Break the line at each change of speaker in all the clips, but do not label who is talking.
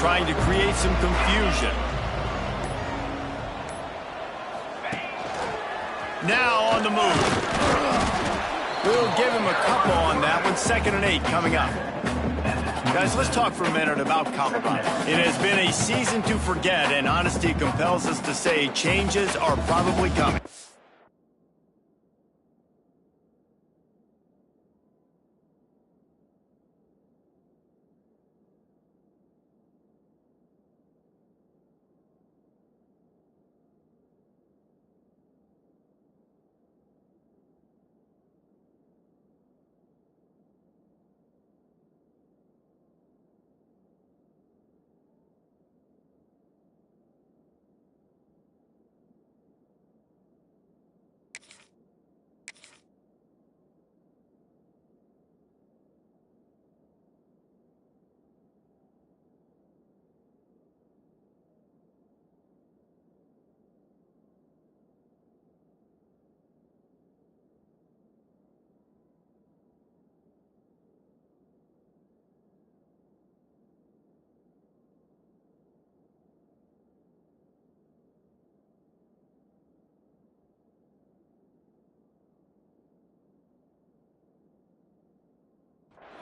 trying to create some confusion. Now on the move. We'll give him a couple on that one. 2nd and 8 coming up. Guys, let's talk for a minute about compromise. It has been a season to forget, and honesty compels us to say changes are probably coming.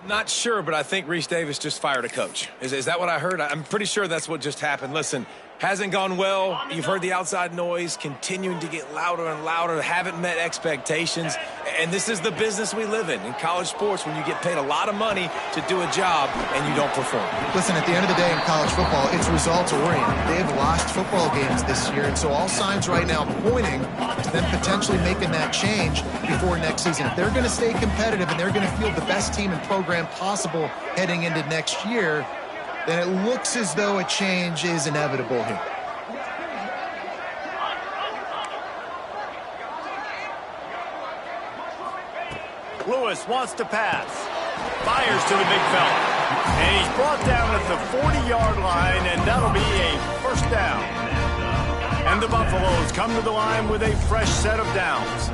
Not sure, but I think Reese Davis just fired a coach. Is that what I heard? I'm pretty sure that's what just happened. Listen, hasn't gone well. You've heard the outside noise continuing to get louder and louder, haven't met expectations. And this is the business we live in college sports, when you get paid a lot of money to do a job and you don't perform.
Listen, at the end of the day in college football, it's results-oriented. They have lost football games this year, and so all signs right now pointing to them potentially making that change before next season. If they're going to stay competitive and they're going to field the best team and program possible heading into next year, then it looks as though a change is inevitable here.
Lewis wants to pass. Fires to the big fella. And he's brought down at the 40-yard line, and that'll be a 1st down. And the Buffaloes come to the line with a fresh set of downs.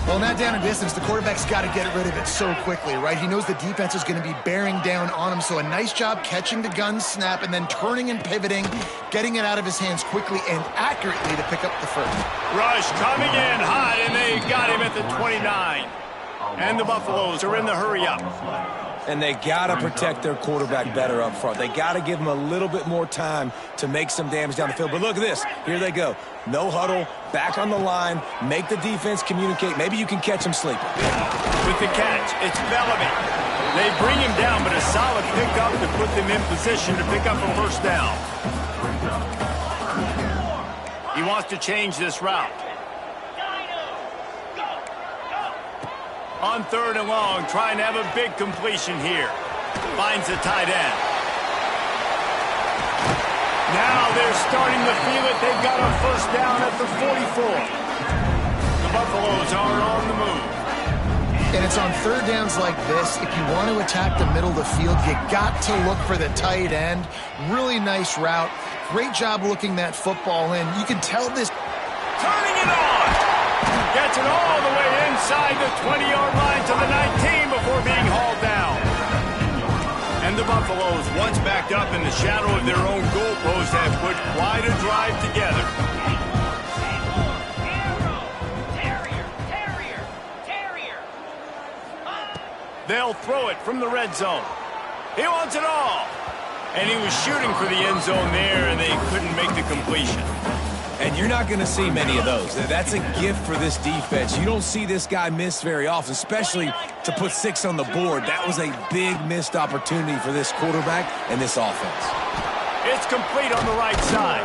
Well, not down in distance, the quarterback's got to get rid of it so quickly, right? He knows the defense is going to be bearing down on him, so a nice job catching the gun snap and then turning and pivoting, getting it out of his hands quickly and accurately to pick up the first.
Rush coming in hot, and they got him at the 29. And the Buffaloes are in the hurry-up.
And they got to protect their quarterback better up front. They got to give him a little bit more time to make some damage down the field. But look at this. Here they go. No huddle, back on the line, make the defense communicate. Maybe you can catch him sleeping.
With the catch, it's Bellamy. They bring him down, but a solid pickup to put them in position to pick up a 1st down. He wants to change this route. On 3rd and long, trying to have a big completion here. Finds a tight end. Now they're starting to feel it. They've got a 1st down at the 44. The Buffaloes are on the move.
And it's on 3rd downs like this. If you want to attack the middle of the field, you got to look for the tight end. Really nice route. Great job looking that football in. You can tell this.
Turning it on. Gets it all the way inside the 20-yard line to the 19 before being hauled down. And the Buffaloes, once backed up in the shadow of their own goalpost, have put quite a drive together. They'll throw it from the red zone. He wants it all. And he was shooting for the end zone there, and they couldn't make the completion.
And you're not going to see many of those. That's a gift for this defense. You don't see this guy miss very often, especially to put 6 on the board. That was a big missed opportunity for this quarterback and this offense.
It's complete on the right side.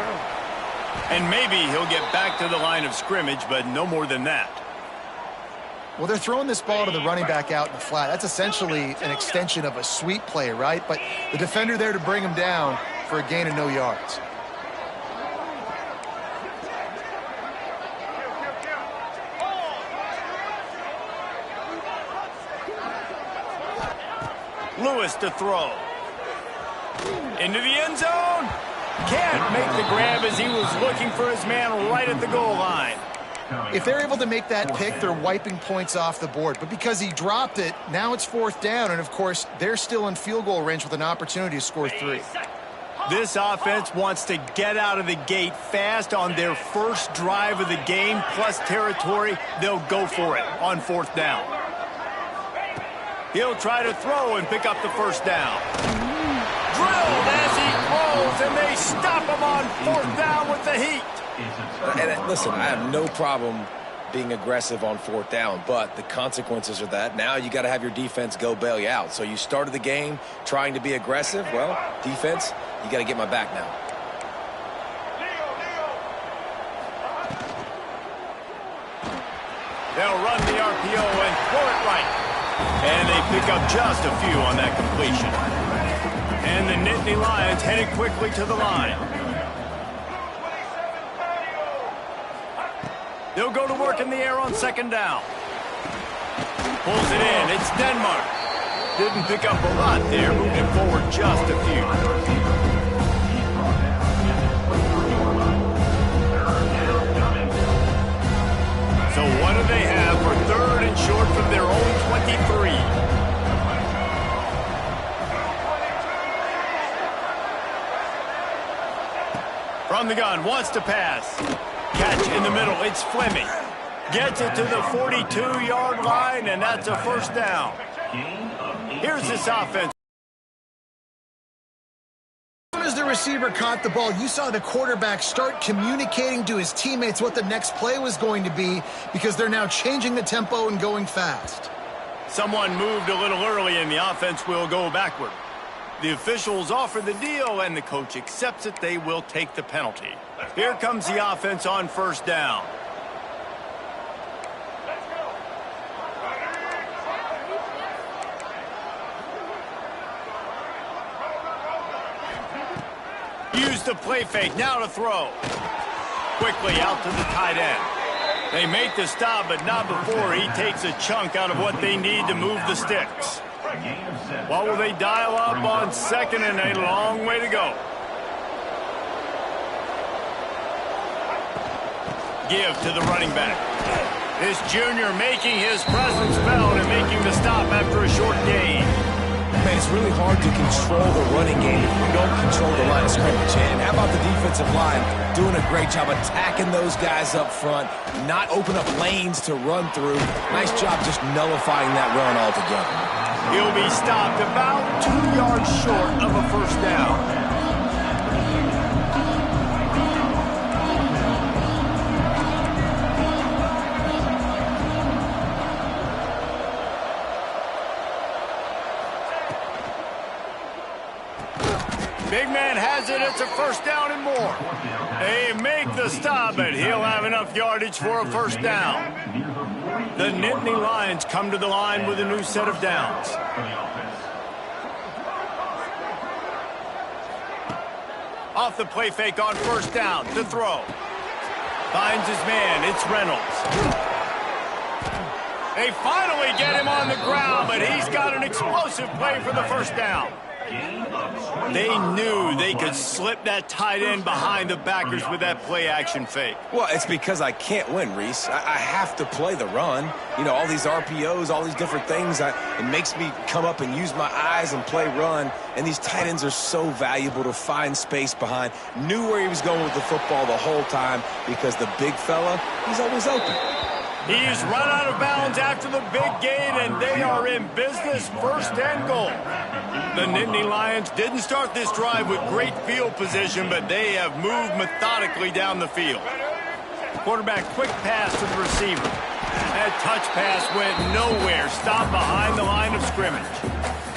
And maybe he'll get back to the line of scrimmage, but no more than that.
Well, they're throwing this ball to the running back out in the flat. That's essentially an extension of a sweep play, right? But the defender there to bring him down for a gain of no yards.
Lewis to throw. Into the end zone. Can't make the grab as he was looking for his man right at the goal line.
If they're able to make that pick, they're wiping points off the board. But because he dropped it, now it's 4th down. And, of course, they're still in field goal range with an opportunity to score 3.
This offense wants to get out of the gate fast on their first drive of the game, plus territory. They'll go for it on 4th down. He'll try to throw and pick up the first down. Drilled as he throws, and they stop him on 4th down with the heat.
And listen, I have no problem being aggressive on 4th down, but the consequences of that, now you got to have your defense go bail you out. So you started the game trying to be aggressive. Well, defense, you got to get my back now.
They'll run the RPO and throw it right. And they pick up just a few on that completion. And the Nittany Lions headed quickly to the line. They'll go to work in the air on 2nd down. Pulls it in. It's Denmark. Didn't pick up a lot there, moving forward just a few. So what do they have for 3rd and short from their own 23? From the gun, wants to pass. Catch in the middle, it's Fleming. Gets it to the 42-yard line, and that's a 1st down. Here's this offense.
As soon as the receiver caught the ball, you saw the quarterback start communicating to his teammates what the next play was going to be, because they're now changing the tempo and going fast.
Someone moved a little early, and the offense will go backward. The officials offer the deal, and the coach accepts it. They will take the penalty. Here comes the offense on 1st down. Use the play fake, now to throw. Quickly out to the tight end. They make the stop, but not before he takes a chunk out of what they need to move the sticks. What will they dial up on 2nd and a long way to go? Give to the running back. This junior making his presence felt and making the stop after a short gain.
Man, it's really hard to control the running game if you don't control the line of scrimmage. And how about the defensive line doing a great job attacking those guys up front, not open up lanes to run through. Nice job just nullifying that run altogether.
He'll be stopped about 2 yards short of a 1st down. Big man has it. It's a 1st down and more. They make the stop, but he'll have enough yardage for a 1st down. The Nittany Lions come to the line with a new set of downs. Off the play fake on 1st down to throw. Finds his man. It's Reynolds. They finally get him on the ground, but he's got an explosive play for the 1st down. They knew they could slip that tight end behind the backers with that play-action fake.
Well, it's because I can't win, Reese. I have to play the run. You know, all these RPOs, all these different things, it makes me come up and use my eyes and play run. And these tight ends are so valuable to find space behind. Knew where he was going with the football the whole time because the big fella, he's always open.
He's run out of bounds after the big gain, and they are in business, 1st and goal. The Nittany Lions didn't start this drive with great field position, but they have moved methodically down the field. Quarterback quick pass to the receiver. That touch pass went nowhere, stopped behind the line of scrimmage.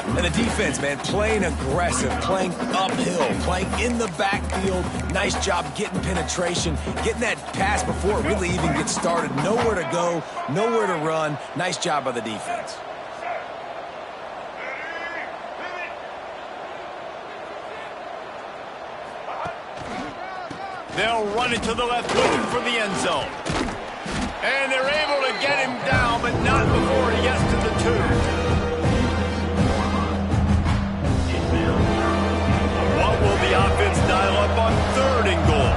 And the defense, man, playing aggressive, playing uphill, playing in the backfield. Nice job getting penetration, getting that pass before it really even gets started. Nowhere to go, nowhere to run. Nice job by the defense.
They'll run it to the left, looking for the end zone. And they're able to get him down, but not before he gets to the 2. What will the offense dial up on 3rd and goal?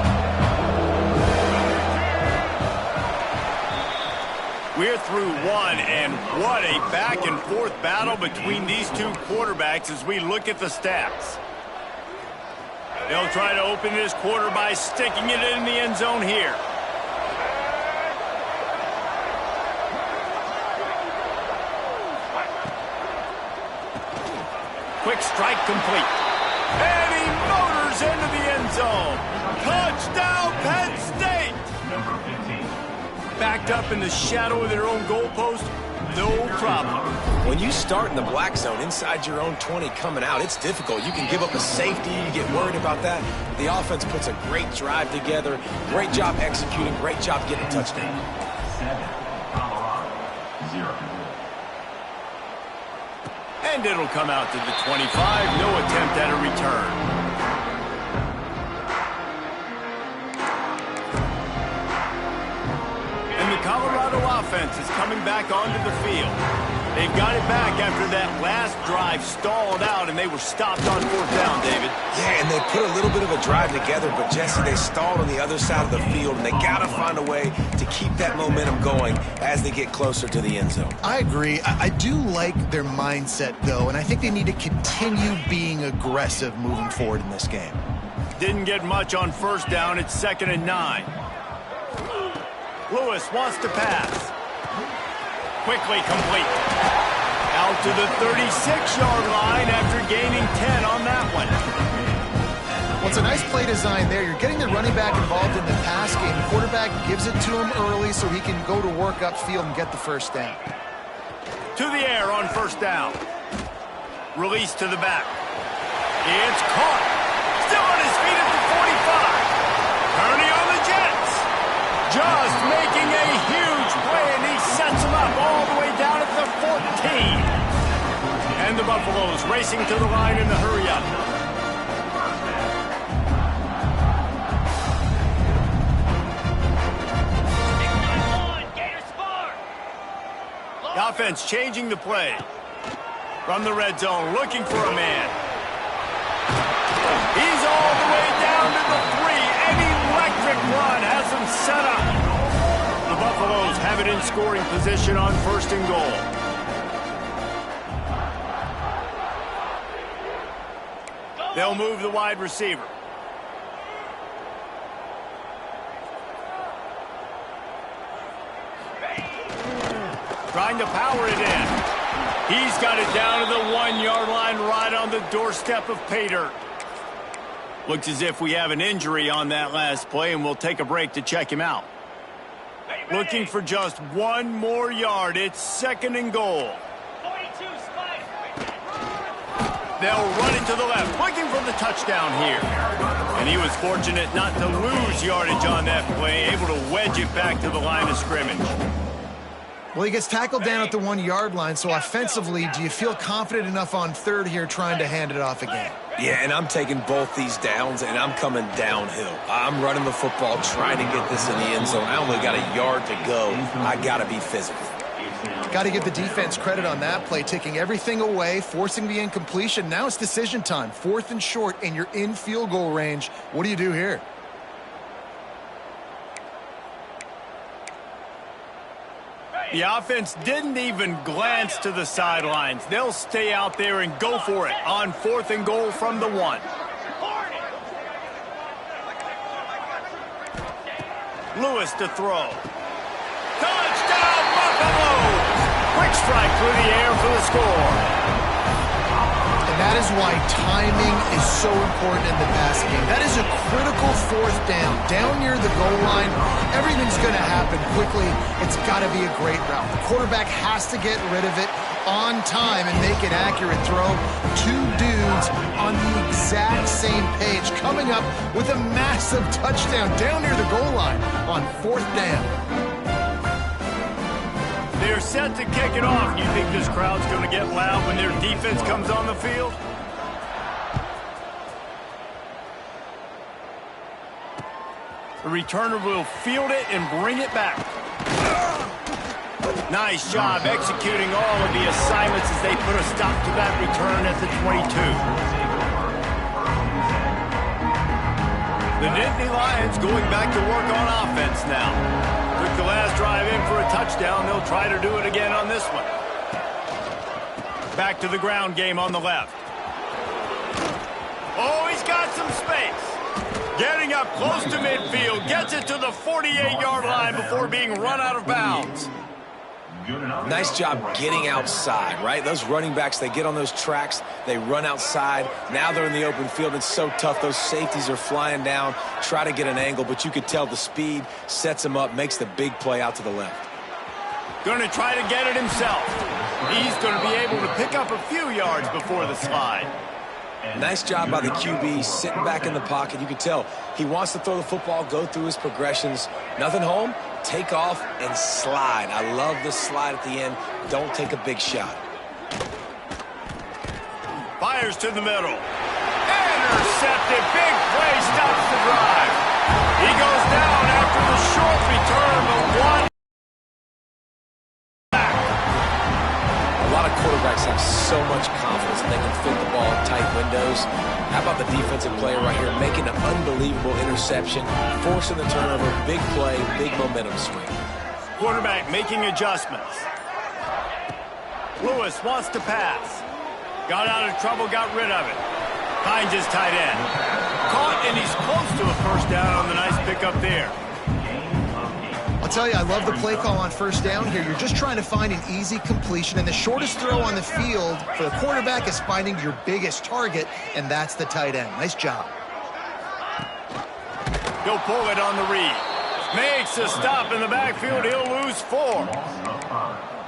We're through one, and what a back-and-forth battle between these two quarterbacks as we look at the stats. They'll try to open this quarter by sticking it in the end zone here. Quick strike complete. And he motors into the end zone. Touchdown, Penn State! Backed up in the shadow of their own goalpost, no problem.
When you start in the black zone inside your own 20 coming out, it's difficult. You can give up a safety. You get worried about that. The offense puts a great drive together. Great job executing. Great job getting a touchdown.
7, Colorado, 0.
And it'll come out to the 25. No attempt at a return. And the Colorado offense is coming back onto the field. They've got it back after that last drive stalled out, and they were stopped on 4th down, David.
Yeah, and they put a little bit of a drive together, but, Jesse, they stalled on the other side of the field, and they got to find a way to keep that momentum going as they get closer to the end zone.
I agree. I do like their mindset, though, and I think they need to continue being aggressive moving forward in this game.
Didn't get much on 1st down. It's 2nd and 9. Lewis wants to pass. Quickly complete. Out to the 36-yard line after gaining 10 on that one.
Well, it's a nice play design there. You're getting the running back involved in the pass game. The quarterback gives it to him early so he can go to work upfield and get the 1st down.
To the air on 1st down. Release to the back. It's caught. Still on his feet at the 45. Kearney on the Jets. Just making a huge play, and he sets him up all the way down at the 14. And the Buffaloes racing to the line in the hurry-up. The offense changing the play. From the red zone, looking for a man. He's all the way down to the 3. An electric run has him set up. The Buffaloes have it in scoring position on 1st and goal. They'll move the wide receiver. Trying to power it in. He's got it down to the 1-yard line right on the doorstep of pay dirt. Looks as if we have an injury on that last play, and we'll take a break to check him out. Looking for just 1 more yard. It's 2nd and goal. They'll run it to the left, looking for the touchdown here. And he was fortunate not to lose yardage on that play, able to wedge it back to the line of scrimmage.
Well, he gets tackled down at the 1-yard line, so offensively, do you feel confident enough on 3rd here trying to hand it off again?
Yeah, and I'm taking both these downs, and I'm coming downhill. I'm running the football, trying to get this in the end zone. I only got a yard to go. I got to be physical.
Got to give the defense credit on that play, taking everything away, forcing the incompletion. Now it's decision time. 4th and short, and you're in field goal range. What do you do here?
The offense didn't even glance to the sidelines. They'll stay out there and go for it on 4th and goal from the 1. Lewis to throw. Touchdown, Buffaloes! Quick strike through the air for the score.
And that is why timing is so important in the passing game. That is a critical 4th down. Down near the goal line, everything's going to happen quickly. It's got to be a great route. The quarterback has to get rid of it on time and make an accurate throw. 2 dudes on the exact same page, coming up with a massive touchdown down near the goal line on 4th down.
They're set to kick it off. You think this crowd's going to get loud when their defense comes on the field? The returner will field it and bring it back. Nice job executing all of the assignments as they put a stop to that return at the 22. The Nittany Lions going back to work on offense now. Took the last drive in for a touchdown. They'll try to do it again on this one. Back to the ground game on the left. Oh, he's got some space. Getting up close to midfield, gets it to the 48-yard line before being run out of bounds.
Nice job getting outside, right? Those running backs, they get on those tracks, they run outside. Now they're in the open field. It's so tough. Those safeties are flying down, try to get an angle, but you could tell the speed sets him up, makes the big play out to the left.
Going to try to get it himself. He's going to be able to pick up a few yards before the slide.
Nice job by the QB, sitting back in the pocket. You can tell he wants to throw the football, go through his progressions. Nothing home, take off, and slide. I love the slide at the end. Don't take a big shot.
Fires to the middle. Intercepted. Big play stops the drive. He goes down after the short return, but one.
Quarterbacks have so much confidence that they can fit the ball in tight windows. How about the defensive player right here making an unbelievable interception, forcing the turnover, big play, big momentum swing.
Quarterback making adjustments. Lewis wants to pass. Got out of trouble, got rid of it. Finds his tight end. Caught, and he's close to a first down on the nice pickup there.
I'll tell you, I love the play call on first down here. You're just trying to find an easy completion, and the shortest throw on the field for the quarterback is finding your biggest target, and that's the tight end. Nice job.
He'll pull it on the read. Makes a stop in the backfield. He'll lose 4.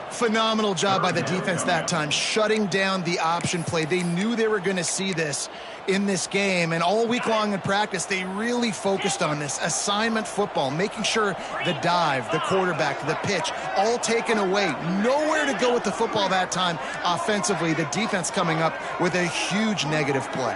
Phenomenal job by the defense that time, shutting down the option play. They knew they were going to see this in this game, and all week long in practice, they really focused on this assignment football, making sure the dive, the quarterback, the pitch, all taken away. Nowhere to go with the football that time offensively. The defense coming up with a huge negative play.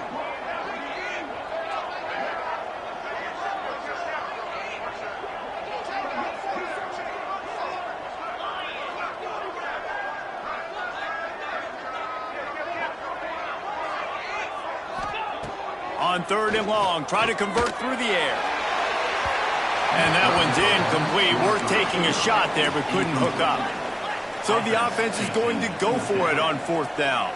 On 3rd and long, try to convert through the air. And that one's incomplete. Worth taking a shot there, but couldn't hook up. So the offense is going to go for it on 4th down.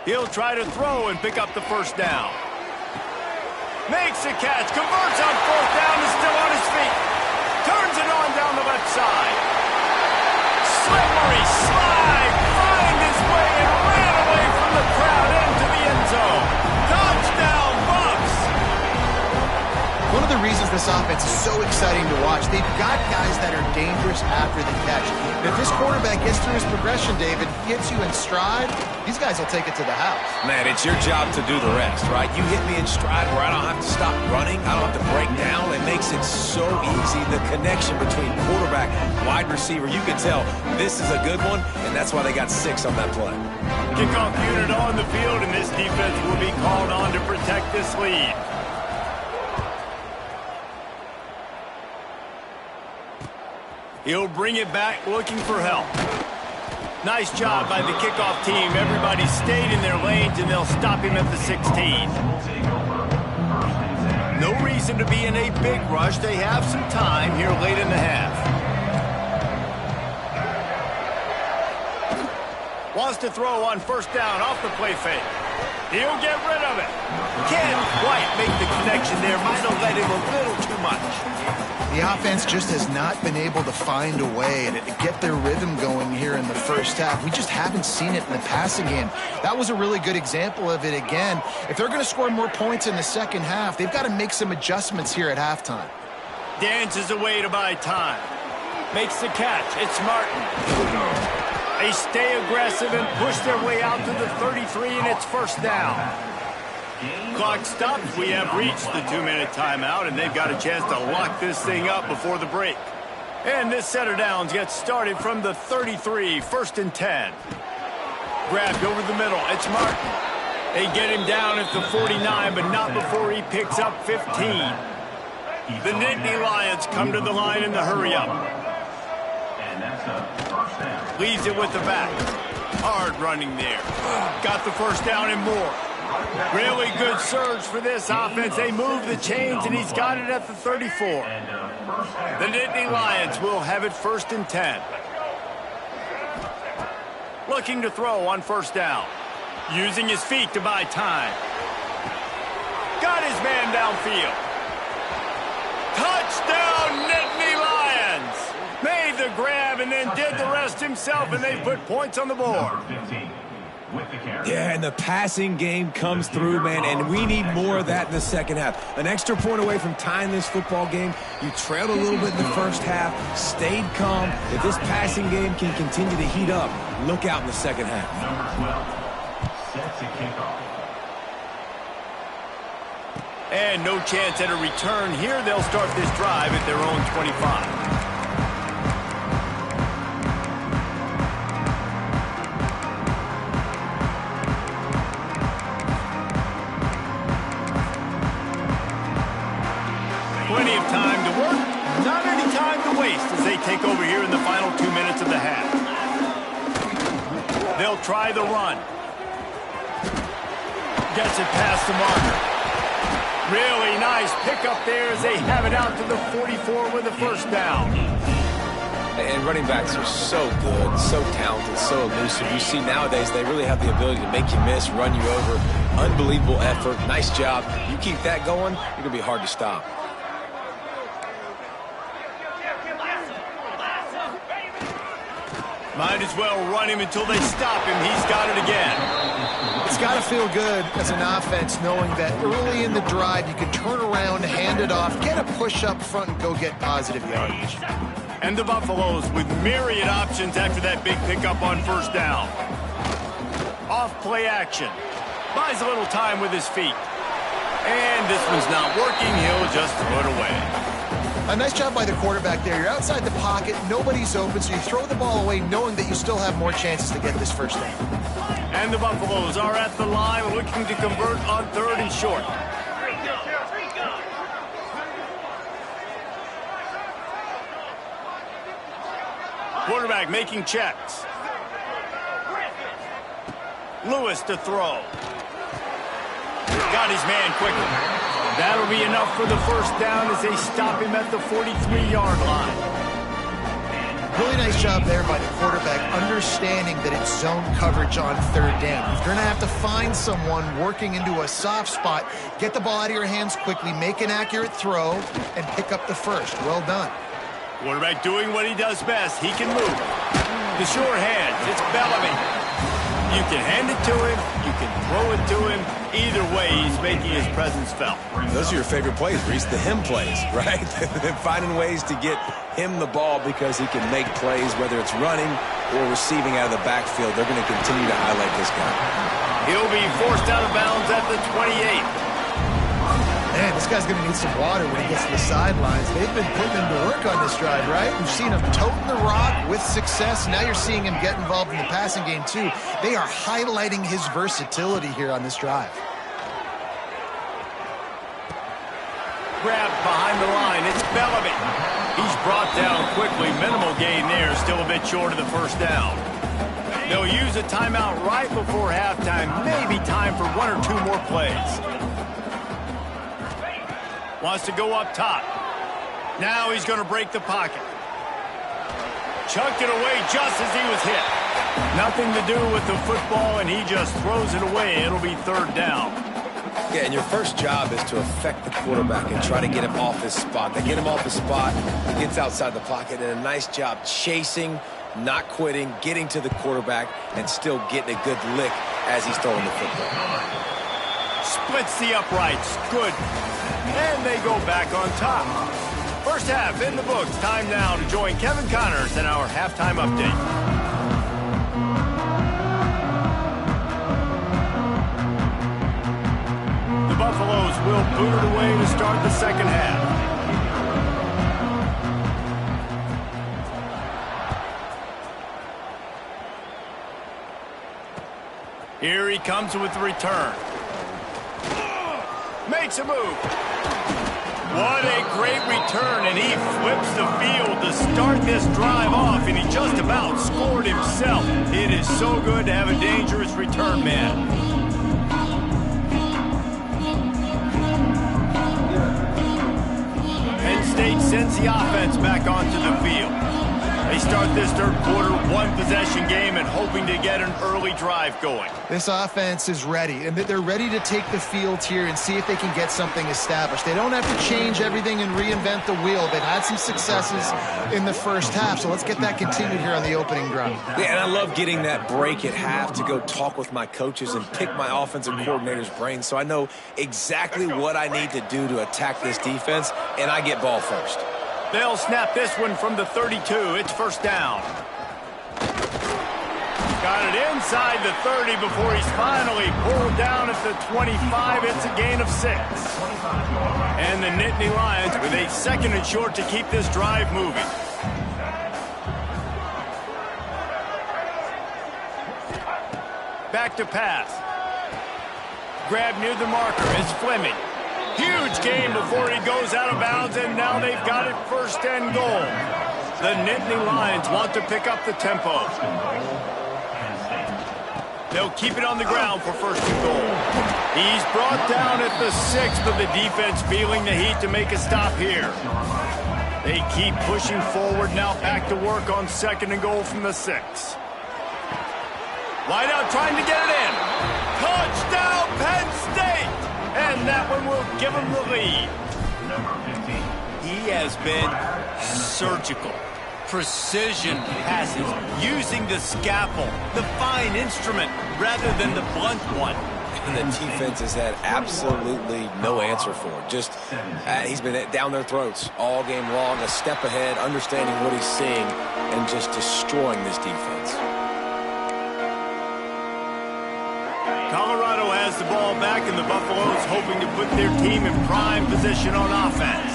He'll try to throw and pick up the first down. Makes a catch, converts on 4th down, is still on his feet. Turns it on down the left side. Slippery slide, find his way and ran away from the crowd into the end zone. Touchdown, Bucs!
One of the reasons this offense is so exciting to watch, they've got guys that are dangerous after the catch. And if this quarterback gets through his progression, David, gets you in stride, these guys will take it to the house.
Man, it's your job to do the rest, right? You hit me in stride where I don't have to stop running. I don't have to break down. It makes it so easy. The connection between quarterback and wide receiver, you can tell this is a good one, and that's why they got 6 on that play.
Kickoff unit on the field, and this defense will be called on to protect this lead. He'll bring it back looking for help. Nice job by the kickoff team. Everybody stayed in their lanes, and they'll stop him at the 16. No reason to be in a big rush. They have some time here late in the half. Wants to throw on 1st down off the play fake. He'll get rid of it. Can't quite make the connection there. Might have let him a little too much.
The offense just has not been able to find a way to get their rhythm going here in the first half. We just haven't seen it in the passing game. That was a really good example of it again. If they're going to score more points in the second half, they've got to make some adjustments here at halftime.
Dances away to buy time. Makes the catch. It's Martin. They stay aggressive and push their way out to the 33, and it's 1st down. Clock stops. We have reached the 2-minute timeout, and they've got a chance to lock this thing up before the break. And this set of downs gets started from the 33, 1st and 10. Grabbed over the middle. It's Martin. They get him down at the 49, but not before he picks up 15. The Nittany Lions come to the line in the hurry-up.
And that's a first down.
Leaves it with the back. Hard running there. Got the first down and more. Really good surge for this offense. They move the chains, and he's got it at the 34. The Nittany Lions will have it 1st and 10. Looking to throw on first down. Using his feet to buy time. Got his man downfield. Touchdown, Nittany Lions! Made the grab and then did the rest himself, and they put points on the board.
Number 15 with the carry.
Yeah, and the passing game comes through, man, and we need more of that in the second half. An extra point away from tying this football game. You trailed a little bit in the first half, stayed calm. If this passing game can continue to heat up, look out in the second half.
Number 12 sets a kickoff.
And no chance at a return here. They'll start this drive at their own 25. Plenty of time to work, not any time to waste as they take over here in the final 2 minutes of the half. They'll try the run. Gets it past the marker. Really nice pickup there as they have it out to the 44 with a first down.
And running backs are so good, so talented, so elusive. You see nowadays they really have the ability to make you miss, run you over. Unbelievable effort. Nice job. You keep that going, you're going to be hard to stop.
Might as well run him until they stop him. He's got it again.
It's got to feel good as an offense knowing that early in the drive you can turn around, hand it off, get a push up front, and go get positive yardage.
And the Buffaloes with myriad options after that big pickup on first down. Off play action. Buys a little time with his feet. And this one's not working. He'll just throw it away.
A nice job by the quarterback there. You're outside the pocket, nobody's open, so you throw the ball away knowing that you still have more chances to get this first down.
And the Buffaloes are at the line looking to convert on 3rd and short. Quarterback making checks. Lewis to throw. Got his man quickly. That'll be enough for the first down as they stop him at the 43-yard line.
Really nice job there by the quarterback, understanding that it's zone coverage on 3rd down. You're going to have to find someone working into a soft spot, get the ball out of your hands quickly, make an accurate throw, and pick up the first. Well done.
Quarterback doing what he does best. He can move. The sure hands. It's Bellamy. You can hand it to him. You can throw it to him. Either way, he's making his presence felt.
Those are your favorite plays, Reese, the him plays, right? Finding ways to get him the ball because he can make plays, whether it's running or receiving out of the backfield. They're going to continue to highlight this guy.
He'll be forced out of bounds at the 28.
Man, this guy's going to need some water when he gets to the sidelines. They've been putting him to work on this drive, right? We've seen him toting the rock with success. Now you're seeing him get involved in the passing game, too. They are highlighting his versatility here on this drive.
Grabbed behind the line. It's Bellamy. He's brought down quickly. Minimal gain there. Still a bit short of the first down. They'll use a timeout right before halftime. Maybe time for 1 or 2 more plays. Wants to go up top. Now he's going to break the pocket. Chucked it away just as he was hit. Nothing to do with the football, and he just throws it away. It'll be 3rd down.
Yeah, and your first job is to affect the quarterback and try to get him off his spot. They get him off his spot, he gets outside the pocket, and a nice job chasing, not quitting, getting to the quarterback, and still getting a good lick as he's throwing the football.
Splits the uprights. Good. And they go back on top. First half in the books. Time now to join Kevin Connors in our halftime update. The Buffaloes will boot it away to start the second half. Here he comes with the return. Makes a move. What a great return, and he flips the field to start this drive off, and he just about scored himself. It is so good to have a dangerous return man. Penn State sends the offense back onto the field. They start this third quarter one-possession game and hoping to get an early drive going.
This offense is ready, and they're ready to take the field here and see if they can get something established. They don't have to change everything and reinvent the wheel. They've had some successes in the first half, so let's get that continued here on the opening drive.
Yeah, and I love getting that break at half to go talk with my coaches and pick my offensive coordinator's brains so I know exactly what I need to do to attack this defense, and I get ball first.
They'll snap this one from the 32. It's first down. Got it inside the 30 before he's finally pulled down at the 25. It's a gain of 6. And the Nittany Lions with a second and short to keep this drive moving. Back to pass. Grab near the marker is Fleming. Huge gain before he goes out of bounds, and now they've got it first and goal. The Nittany Lions want to pick up the tempo. They'll keep it on the ground for first and goal. He's brought down at the 6, but the defense feeling the heat to make a stop here. They keep pushing forward, now back to work on second and goal from the 6. Wide out trying to get it in. Touchdown, Penn State! And that one will give him the lead. He has been surgical. Precision passes, using the scalpel, the fine instrument, rather than the blunt one.
And the defense has had absolutely no answer for it. Just, he's been down their throats all game long, a step ahead, understanding what he's seeing, and just destroying this defense.
Colorado has the ball back, and the Buffaloes hoping to put their team in prime position on offense.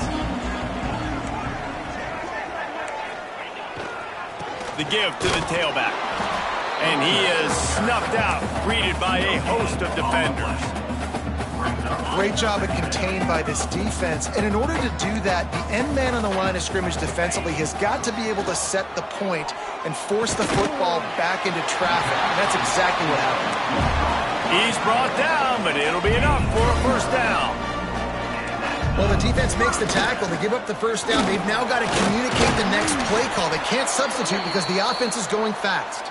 The give to the tailback. And he is snuffed out, greeted by a host of defenders.
Great job of contained by this defense. And in order to do that, the end man on the line of scrimmage defensively has got to be able to set the point and force the football back into traffic. And that's exactly what happened.
He's brought down, but it'll be enough for a first down.
Well, the defense makes the tackle. They give up the first down. They've now got to communicate the next play call. They can't substitute because the offense is going fast.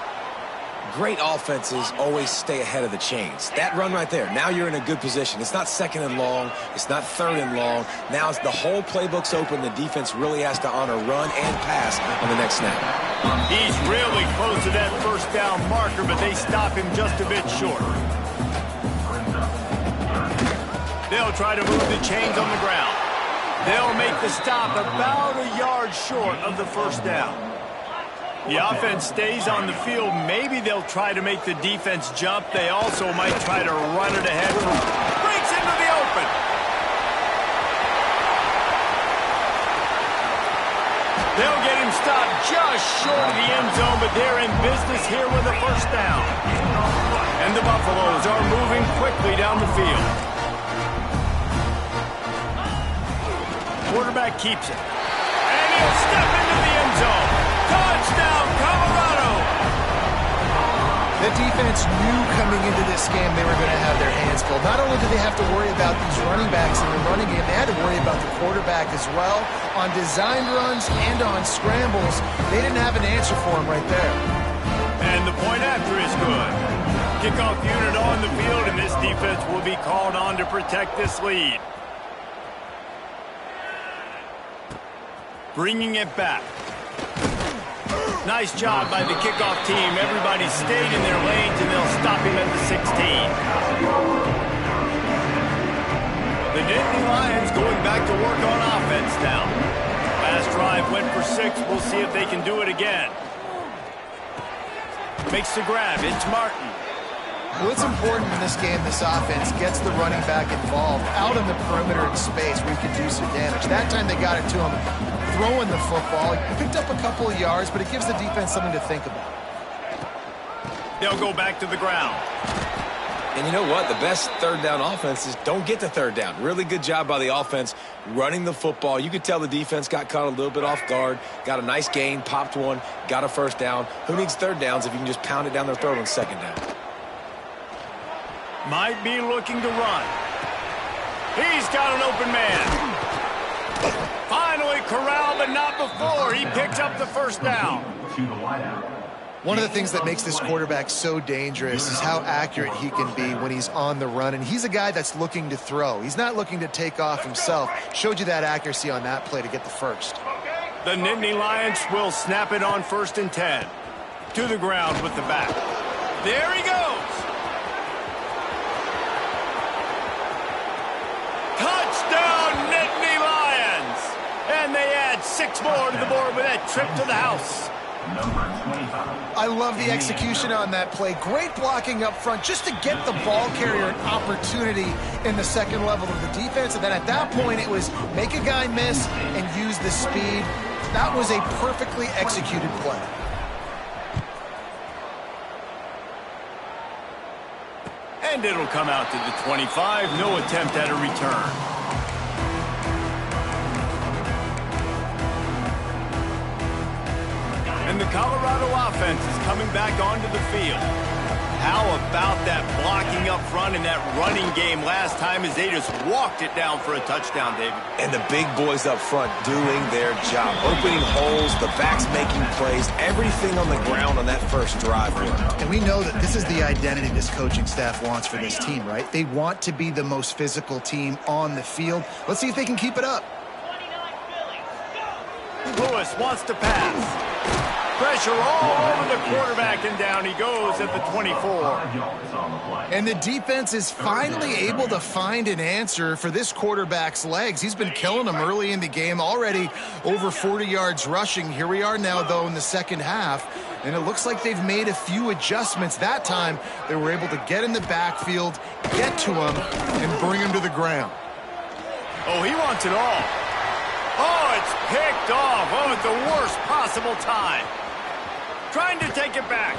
Great offenses always stay ahead of the chains. That run right there, now you're in a good position. It's not second and long. It's not third and long. Now it's the whole playbook's open. The defense really has to honor run and pass on the next snap.
He's really close to that first down marker, but they stop him just a bit short. They'll try to move the chains on the ground. They'll make the stop about a yard short of the first down. The offense stays on the field. Maybe they'll try to make the defense jump. They also might try to run it ahead. Breaks into the open. They'll get him stopped just short of the end zone, but they're in business here with a first down. And the Buffaloes are moving quickly down the field. Quarterback keeps it. And he'll step into the end zone. Touchdown, Colorado!
The defense knew coming into this game they were going to have their hands full. Not only did they have to worry about these running backs in the running game, they had to worry about the quarterback as well. On designed runs and on scrambles, they didn't have an answer for him right there.
And the point after is good. Kickoff unit on the field, and this defense will be called on to protect this lead. Bringing it back. Nice job by the kickoff team. Everybody stayed in their lanes, and they'll stop him at the 16. The Nittany Lions going back to work on offense now. Last drive went for 6. We'll see if they can do it again. Makes the grab. It's Martin.
Well, it's important in this game, this offense gets the running back involved out on the perimeter in space where he can do some damage. That time they got it to him throwing the football. He picked up a couple of yards, but it gives the defense something to think about.
They'll go back to the ground.
And you know what? The best third down offenses don't get to third down. Really good job by the offense running the football. You could tell the defense got caught a little bit off guard, got a nice gain, popped one, got a first down. Who needs third downs if you can just pound it down their throat on second down?
Might be looking to run. He's got an open man. Finally corralled, but not before. He picks up the first down.
To the wideout.
One of the things that makes this quarterback so dangerous is how accurate he can be when he's on the run. And he's a guy that's looking to throw. He's not looking to take off himself. Showed you that accuracy on that play to get the first.
The Nittany Lions will snap it on 1st and 10. To the ground with the back. There he goes. Touchdown, Nittany Lions. And they add 6 more to the board with that trip to the house.
Number 25.
I love the execution on that play. Great blocking up front just to get the ball carrier an opportunity in the second level of the defense. And then at that point, it was make a guy miss and use the speed. That was a perfectly executed play.
And it'll come out to the 25. No attempt at a return. And the Colorado offense is coming back onto the field. How about that blocking up front and that running game last time as they just walked it down for a touchdown, David?
And the big boys up front doing their job. Opening holes, the backs making plays, everything on the ground on that first drive.
And we know that this is the identity this coaching staff wants for this team, right? They want to be the most physical team on the field. Let's see if they can keep it up.
Lewis wants to pass. Pressure all over the quarterback, and down he goes at the 24.
5 yards on the play.
And the defense is finally able to find an answer for this quarterback's legs. He's been killing them early in the game, already over 40 yards rushing. Here we are now, though, in the second half, and it looks like they've made a few adjustments. That time, they were able to get in the backfield, get to him, and bring him to the ground.
Oh, he wants it all. Oh, it's picked off. Oh, at the worst possible time. Trying to take it back.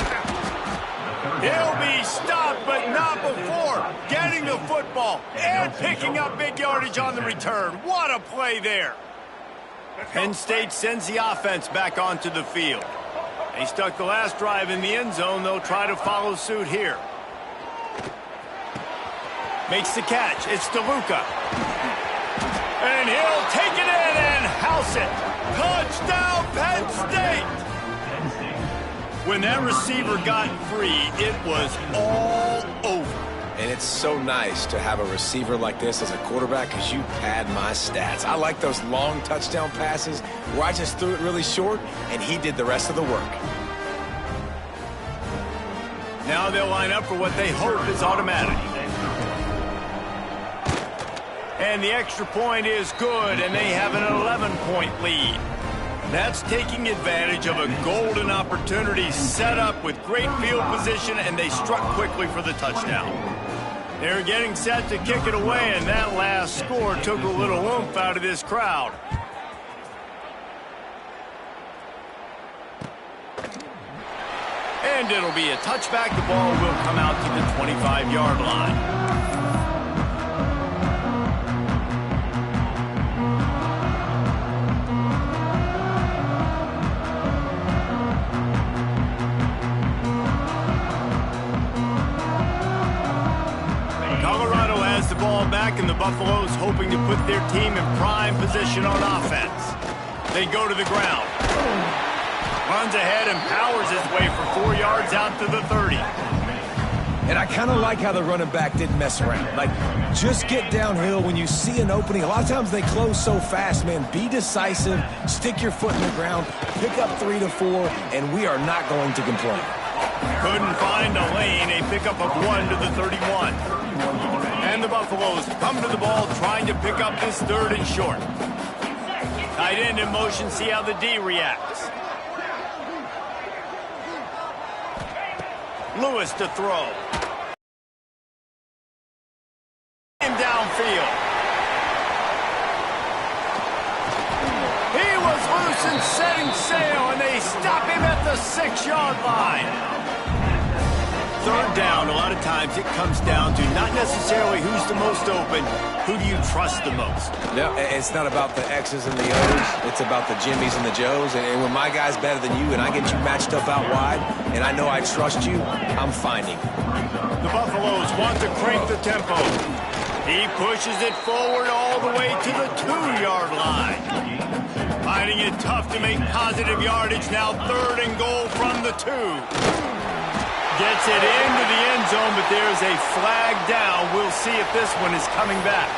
He'll be stopped, but not before getting the football and picking up big yardage on the return. What a play there. Penn State sends the offense back onto the field. They stuck the last drive in the end zone. They'll try to follow suit here. Makes the catch. It's DeLuca. And he'll take it in and house it. Touchdown, Penn State. When that receiver got free, it was all over.
And it's so nice to have a receiver like this as a quarterback because you pad my stats. I like those long touchdown passes where I just threw it really short and he did the rest of the work.
Now they'll line up for what they hope is automatic. And the extra point is good, and they have an 11-point lead. That's taking advantage of a golden opportunity set up with great field position, and they struck quickly for the touchdown. They're getting set to kick it away, and that last score took a little oomph out of this crowd. And it'll be a touchback. The ball will come out to the 25-yard line. Ball back, and the Buffaloes hoping to put their team in prime position on offense. They go to the ground. Runs ahead and powers his way for 4 yards out to the 30.
And I kind of like how the running back didn't mess around. Like, just get downhill when you see an opening. A lot of times they close so fast, man. Be decisive, stick your foot in the ground, pick up 3 to 4, and we are not going to complain.
Couldn't find a lane. A pickup of 1 to the 31. And the Buffaloes come to the ball trying to pick up this 3rd and short. Tight end in motion, see how the D reacts. Lewis to throw. Him downfield. He was loose and setting sail, and they stop him at the 6-yard line. third down, a lot of times it comes down to not necessarily who's the most open, who do you trust the most?
No, it's not about the X's and the O's. It's about the Jimmys and the Joes. And when my guy's better than you and I get you matched up out wide and I know I trust you, I'm finding.
The Buffaloes want to crank the tempo. He pushes it forward all the way to the 2-yard line. Finding it tough to make positive yardage. Now 3rd and goal from the 2. Gets it into the end zone, but there's a flag down. We'll see if this one is coming back.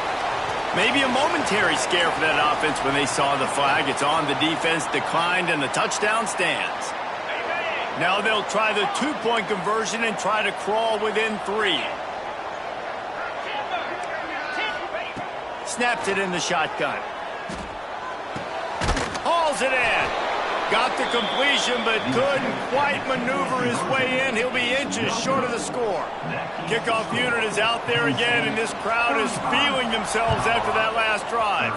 Maybe a momentary scare for that offense when they saw the flag. It's on, the defense declined, and the touchdown stands. Now they'll try the 2-point conversion and try to crawl within 3. Snaps it in the shotgun. Hauls it in. Got the completion, but couldn't quite maneuver his way in. He'll be inches short of the score. Kickoff unit is out there again, and this crowd is feeling themselves after that last drive.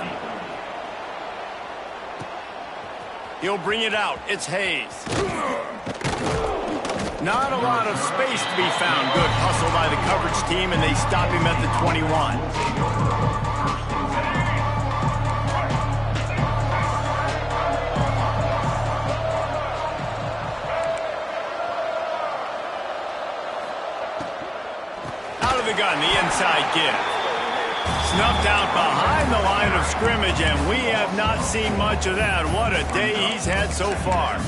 He'll bring it out. It's Hayes. Not a lot of space to be found. Good hustle by the coverage team, and they stop him at the 21. The gun, the inside give. Snuffed out behind the line of scrimmage, and we have not seen much of that. What a day he's had so far.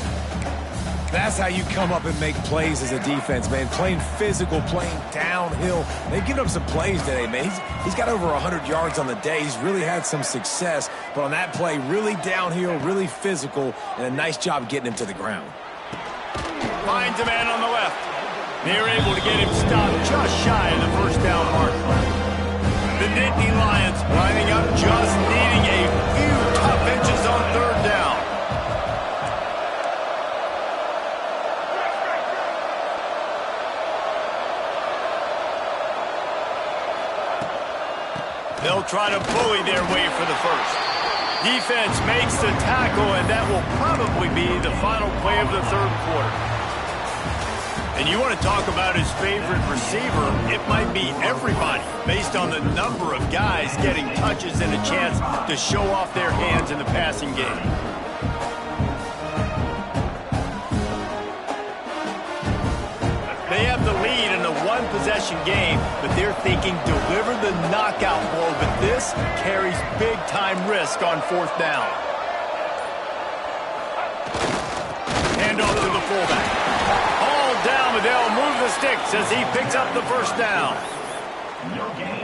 That's how you come up and make plays as a defense, man. Playing physical, playing downhill. They've given up some plays today, man. He's got over 100 yards on the day. He's really had some success. But on that play, really downhill, really physical, and a nice job getting him to the ground.
Finds a man on the left. They're able to get him stopped just shy of the 1st down mark. The Nittany Lions lining up, just needing a few tough inches on 3rd down. They'll try to bully their way for the 1st. Defense makes the tackle, and that will probably be the final play of the 3rd quarter. And you want to talk about his favorite receiver, it might be everybody, based on the number of guys getting touches and a chance to show off their hands in the passing game. They have the lead in a one-possession game, but they're thinking deliver the knockout blow, but this carries big-time risk on 4th down. Hand off to the fullback. Down, but they'll move the sticks as he picks up the 1st down.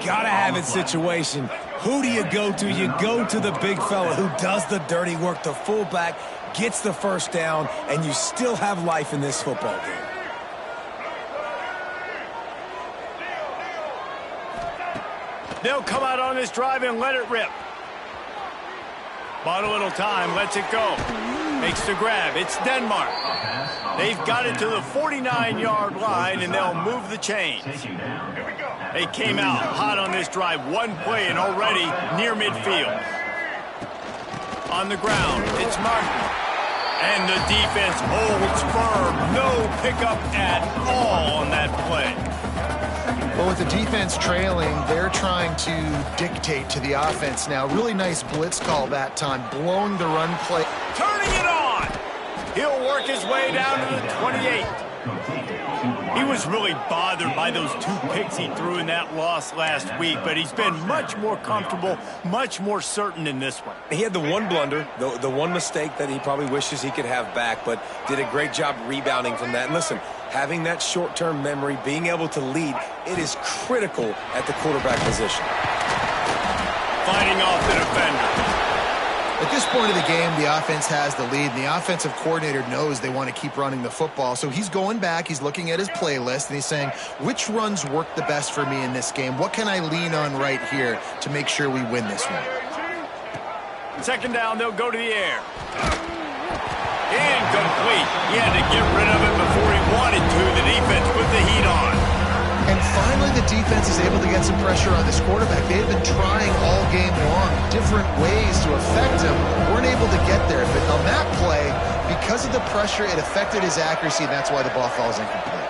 Gotta have it situation. Who do you go to? You go to the big fella who does the dirty work. The fullback gets the 1st down, and you still have life in this football game.
They'll come out on this drive and let it rip. Bought a little time, lets it go. Makes the grab. It's Denmark. They've got it to the 49-yard line, and they'll move the chains. They came out hot on this drive. One play and already near midfield. On the ground, it's Martin. And the defense holds firm. No pickup at all on that play.
Well, with the defense trailing, they're trying to dictate to the offense now. Really nice blitz call that time, blowing the run play.
Turning it on. He'll work his way down to the 28. He was really bothered by those 2 picks he threw in that loss last week, but he's been much more comfortable, much more certain in this one.
He had the one blunder, the one mistake that he probably wishes he could have back, but did a great job rebounding from that. And listen, having that short-term memory, being able to lead, it is critical at the quarterback position.
Fighting off the defender.
At this point of the game, the offense has the lead, and the offensive coordinator knows they want to keep running the football. So he's going back, he's looking at his playlist, and he's saying, which runs work the best for me in this game? What can I lean on right here to make sure we win this one?
2nd down, they'll go to the air. Incomplete. He had to get rid of it before he wanted to. The defense put the heat on.
And finally, the defense is able to get some pressure on this quarterback. They've been trying all game long different ways to affect him. Weren't able to get there. But on that play, because of the pressure, it affected his accuracy, and that's why the ball falls incomplete.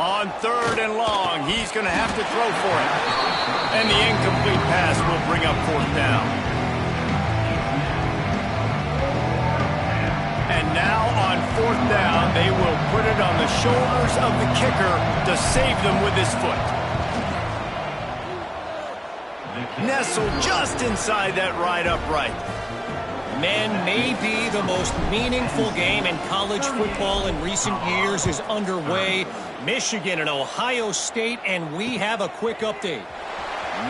On 3rd and long, he's going to have to throw for it. And the incomplete pass will bring up 4th down. And now on 4th down, they will put it on the shoulders of the kicker to save them with his foot. Nestled just inside that right upright.
Men, maybe the most meaningful game in college football in recent years is underway. Michigan and Ohio State, and we have a quick update.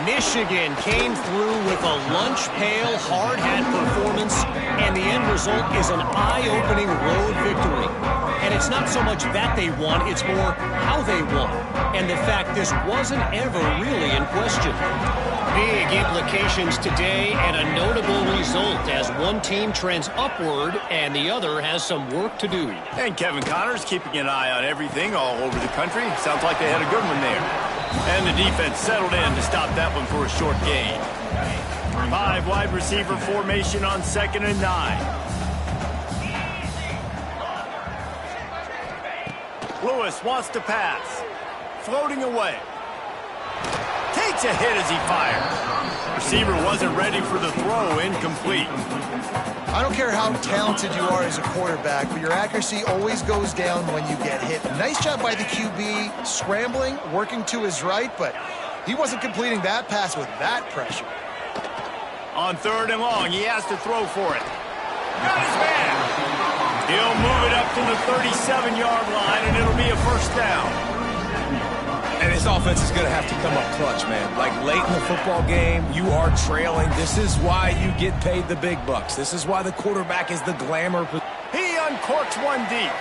Michigan came through with a lunch pail, hard hat performance, and the end result is an eye-opening road victory. And it's not so much that they won, it's more how they won. And the fact this wasn't ever really in question. Big implications today and a notable result as one team trends upward and the other has some work to do.
And Kevin Connors keeping an eye on everything all over the country. Sounds like they had a good one there. And the defense settled in to stop that one for a short gain. 5 wide receiver formation on 2nd and 9. Lewis wants to pass. Floating away. Takes a hit as he fires. Receiver wasn't ready for the throw, incomplete.
I don't care how talented you are as a quarterback, but your accuracy always goes down when you get hit. Nice job by the QB, scrambling, working to his right, but he wasn't completing that pass with that pressure.
On 3rd and long, he has to throw for it. Got his man. He'll move it up to the 37-yard line, and it'll be a 1st down.
And this offense is going to have to come up clutch, man. Like late in the football game, you are trailing. This is why you get paid the big bucks. This is why the quarterback is the glamour.
He uncorks one deep.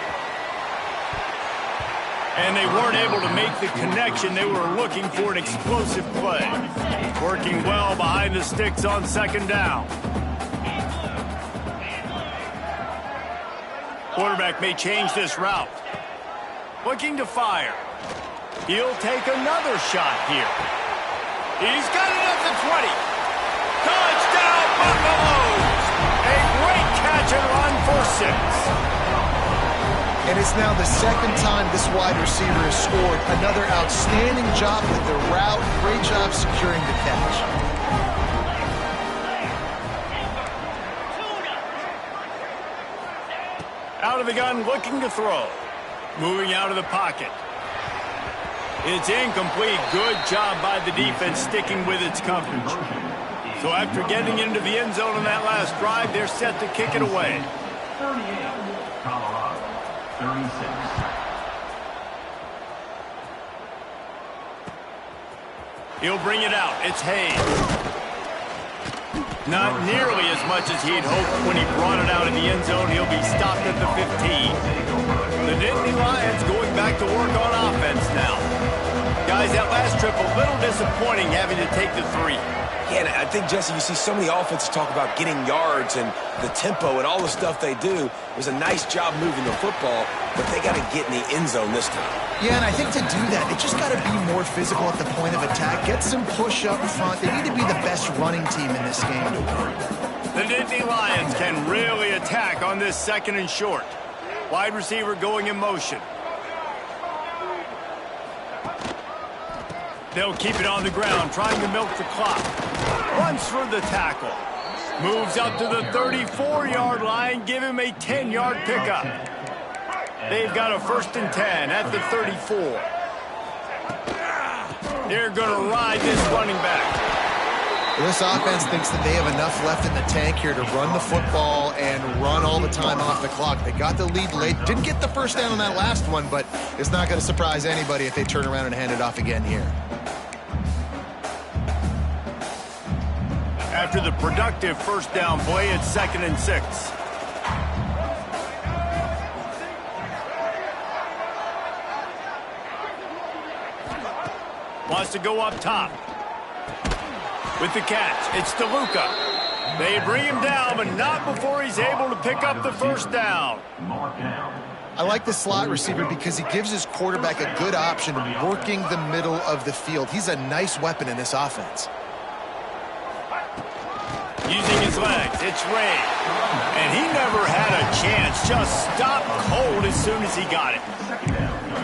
And they weren't able to make the connection. They were looking for an explosive play. Working well behind the sticks on 2nd down. Quarterback may change this route. Looking to fire. He'll take another shot here. He's got it at the 20. Touchdown, Buffaloes! A great catch and run for 6.
And it's now the 2nd time this wide receiver has scored. Another outstanding job with the route. Great job securing the catch.
Out of the gun, looking to throw. Moving out of the pocket. It's incomplete. Good job by the defense sticking with its coverage. So after getting into the end zone on that last drive, they're set to kick it away.
38, Colorado, 36.
He'll bring it out. It's Hayes. Not nearly as much as he'd hoped when he brought it out in the end zone. He'll be stopped at the 15. The Nittany Lions going back to work on offense now. Guys, that last trip a little disappointing having to take the 3.
Yeah, and I think, Jesse, you see so many offenses talk about getting yards and the tempo and all the stuff they do. It was a nice job moving the football, but they got to get in the end zone this time.
Yeah, and I think to do that, they just got to be more physical at the point of attack. Get some push up front. They need to be the best running team in this game to win.
The Nittany Lions can really attack on this 2nd and short. Wide receiver going in motion. They'll keep it on the ground, trying to milk the clock. Runs for the tackle. Moves up to the 34-yard line. Give him a 10-yard pickup. They've got a 1st and 10 at the 34. They're going to ride this running back.
Well, this offense thinks that they have enough left in the tank here to run the football and run all the time off the clock. They got the lead late. Didn't get the 1st down on that last one, but it's not going to surprise anybody if they turn around and hand it off again here.
After the productive 1st down play, it's 2nd and 6. Wants to go up top. With the catch, it's DeLuca. They bring him down, but not before he's able to pick up the 1st down.
I like the slot receiver because he gives his quarterback a good option working the middle of the field. He's a nice weapon in this offense.
Using his legs, it's Ray. And he never had a chance. Just stopped cold as soon as he got it.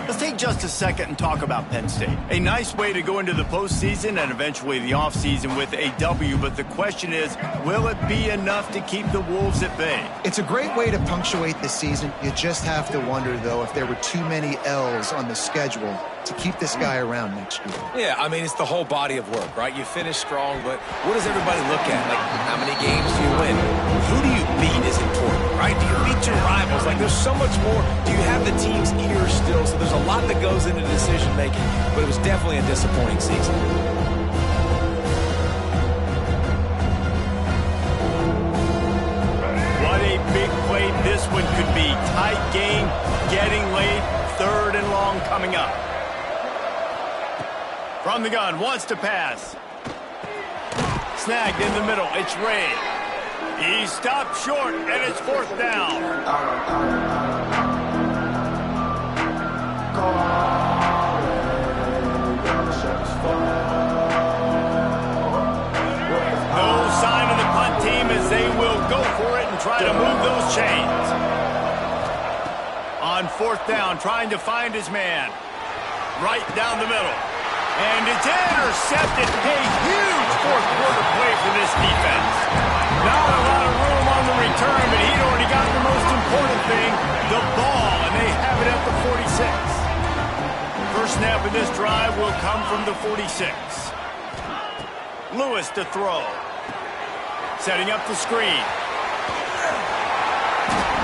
Let's take just a second and talk about Penn State. A nice way to go into the postseason and eventually the offseason with a W, but the question is, will it be enough to keep the Wolves at bay?
It's a great way to punctuate the season. You just have to wonder, though, if there were too many L's on the schedule to keep this guy around next year.
Yeah, I mean, it's the whole body of work, right? You finish strong, but what does everybody look at? Like, how many games do you win? Who do you beat is important, right? Do you beat your rivals? Like, there's so much more. Do you have the team's ear still? So there's a lot that goes into decision-making, but it was definitely a disappointing season.
What a big play this one could be. Tight game, getting late, 3rd and long coming up. From the gun, wants to pass. Snagged in the middle, it's Ray. He stopped short, and it's 4th down. No sign of the punt team as they will go for it and try to move those chains. On 4th down, trying to find his man. Right down the middle. And it's intercepted. A huge 4th quarter play for this defense. Not a lot of room on the return, but he'd already got the most important thing, the ball, and they have it at the 46. First snap of this drive will come from the 46. Lewis to throw. Setting up the screen.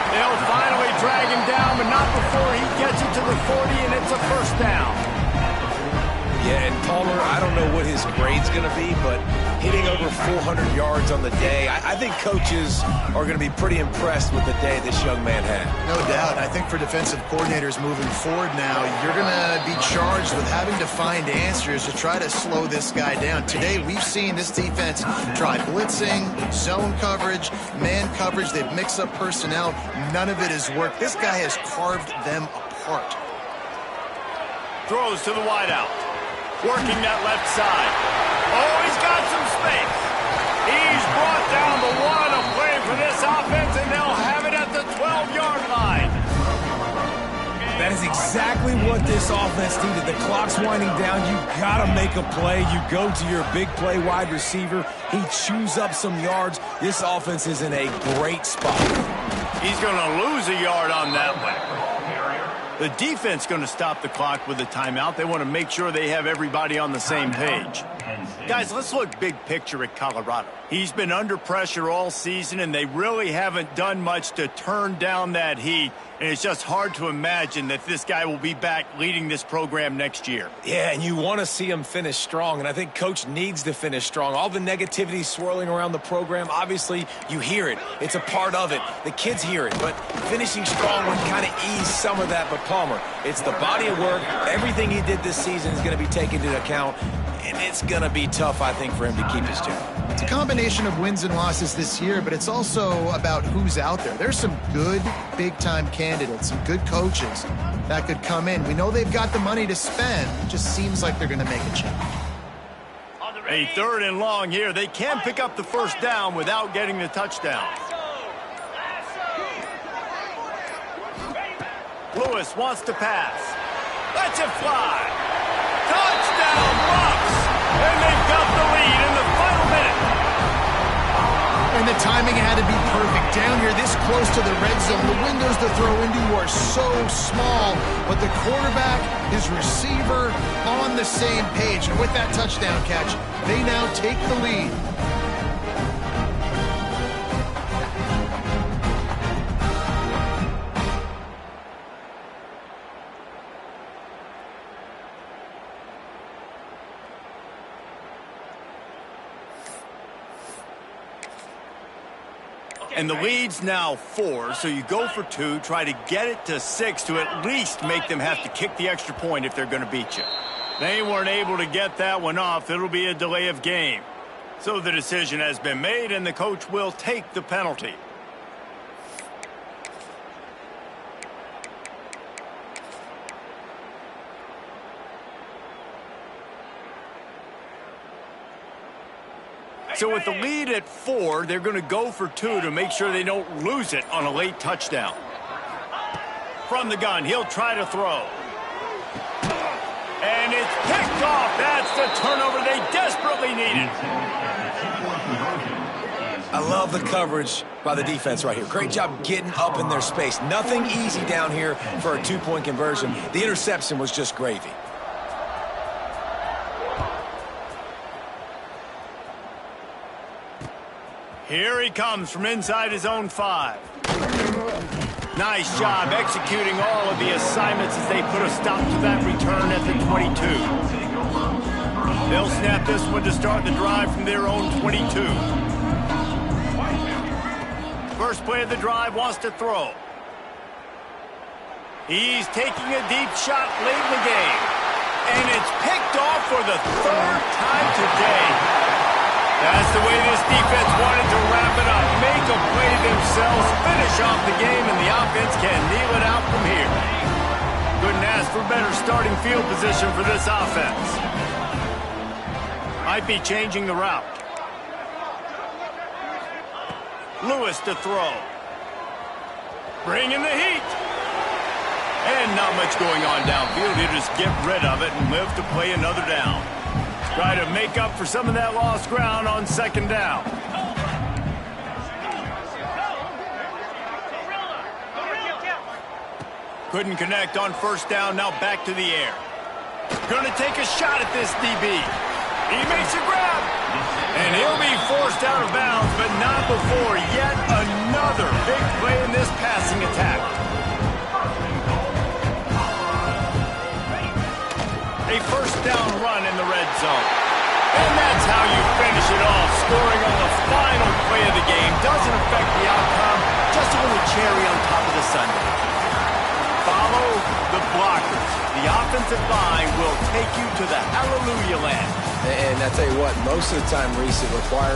They'll finally drag him down, but not before he gets it to the 40, and it's a 1st down.
Yeah, and Palmer, I don't know what his grade's going to be, but hitting over 400 yards on the day, I think coaches are going to be pretty impressed with the day this young man had.
No doubt. I think for defensive coordinators moving forward now, you're going to be charged with having to find answers to try to slow this guy down. Today, we've seen this defense try blitzing, zone coverage, man coverage. They've mixed up personnel. None of it has worked. This guy has carved them apart.
Throws to the wideout. Working that left side. Oh, he's got some space. He's brought down the one. A play for this offense, and they'll have it at the 12-yard line.
That is exactly what this offense needed. The clock's winding down. You got to make a play. You go to your big play wide receiver. He chews up some yards. This offense is in a great spot.
He's going to lose a yard on that one. The defense going to stop the clock with a timeout. They want to make sure they have everybody on the same page. Guys, let's look big picture at Colorado. He's been under pressure all season, and they really haven't done much to turn down that heat. And it's just hard to imagine that this guy will be back leading this program next year.
Yeah, and you want to see him finish strong, and I think Coach needs to finish strong. All the negativity swirling around the program, obviously, you hear it. It's a part of it. The kids hear it, but finishing strong would kind of ease some of that. But Palmer, it's the body of work. Everything he did this season is going to be taken into account, and it's going to be tough, I think, for him to keep his job.
It's a combination of wins and losses this year, but it's also about who's out there. There's some good big-time candidates, some good coaches that could come in. We know they've got the money to spend. It just seems like they're going to make a change.
A 3rd and long here. They can pick up the 1st down without getting the touchdown. Lewis wants to pass. Lets it fly. Touchdown, Bucks! And they've got the lead in the final minute.
And the timing had to be perfect. Down here this close to the red zone, the windows to throw into are so small, but the quarterback, his receiver, on the same page. And with that touchdown catch, they now take the lead.
And the lead's now 4, so you go for 2, try to get it to 6 to at least make them have to kick the extra point if they're going to beat you. They weren't able to get that one off. It'll be a delay of game. So the decision has been made, and the coach will take the penalty. So with the lead at 4, they're going to go for 2 to make sure they don't lose it on a late touchdown. From the gun, he'll try to throw. And it's picked off. That's the turnover they desperately needed.
I love the coverage by the defense right here. Great job getting up in their space. Nothing easy down here for a two-point conversion. The interception was just gravy.
Here he comes from inside his own 5. Nice job executing all of the assignments as they put a stop to that return at the 22. They'll snap this one to start the drive from their own 22. First play of the drive, wants to throw. He's taking a deep shot late in the game. And it's picked off for the 3rd time today. That's the way this defense wanted to wrap it up. Make a play themselves, finish off the game, and the offense can kneel it out from here. Couldn't ask for better starting field position for this offense. Might be changing the route. Lewis to throw. Bringing the heat. And not much going on downfield. He'll just get rid of it and live to play another down. Try to make up for some of that lost ground on 2nd down. Couldn't connect on 1st down. Now back to the air. Gonna take a shot at this DB. He makes a grab. And he'll be forced out of bounds, but not before yet another big play in this passing attack. A 1st down run in the red zone. And that's how you finish it off. Scoring on the final play of the game doesn't affect the outcome, just a little cherry on top of the sundae. Follow the blockers. The offensive line will take you to the hallelujah land.
And I tell you what, most of the time, Reese, it requires